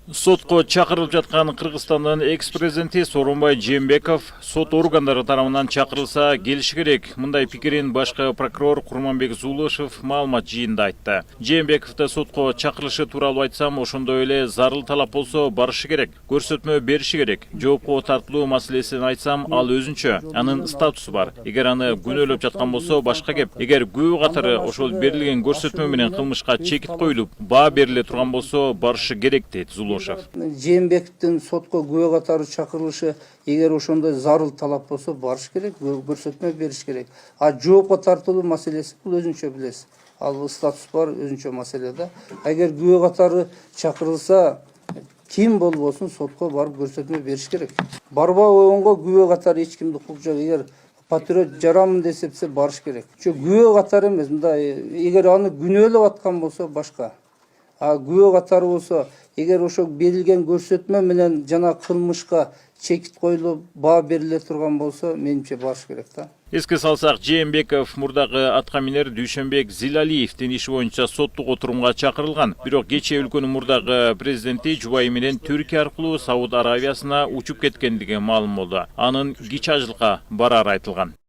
Сотко чакырылып жаткан Кыргызстандын экс-президенти Сооронбай Жээнбеков сот органдары тарабынан чакырылса келиши керек. Мындай пикирин башкы прокурор Курманбек Зулушев маалымат жыйында айтты. Жээнбековду сотко чакырышы тууралуу айтсам, ошондой эле зарыл талап болсо барышы керек, көрсөтмө бериши керек. Жоопко тартылуу маселесин айтсам, ал өзүнчө, анын статусу бар. Эгер аны күнөөлөп жаткан болсо башка кеп. Эгер күбө катары ошол берилген көрсөтмө менен кылмышка чекит коюлуп, баа бериле турган болсо барышы керек дейт Зулушев. Жээнбековдун сотко күбө катары чакырылышы эгер ошондой зарыл талап болсо барыш керек, көрсөтмө бериш керек. А жоопко тартылуу маселеси бул өзүнчө билесиз. Ал статус бар, өзүнчө маселе да. Эгер күбө катары чакырылса, ким болбосун сотко барып көрсөтмө бериш керек. Барбай оюнго күбө катары эч кимди кууп жок. Эгер патриот жарамын десепсе барыш керек. Күбө катары эмес, мындай эгер аны күнөөлөп аткан болсо башка. А күбө катары болсо, эгер ошо берилген көрсөтмө менен жана кылмышка чекит коюлуп, баа бериле турган болсо, менимче барыш керек да. Эске салсак, Жээнбеков мурдагы аткаминер Дүйшөнбек Зилалиевдин иши боюнча соттук отурумга чакырылган. Бирок кечээ өлкөнүн мурдагы президенти жубайы менен Түркия аркылуу Сауд Аравиясына учуп кеткендиги маалым болду. Анын Кичи Ажылка барары айтылган.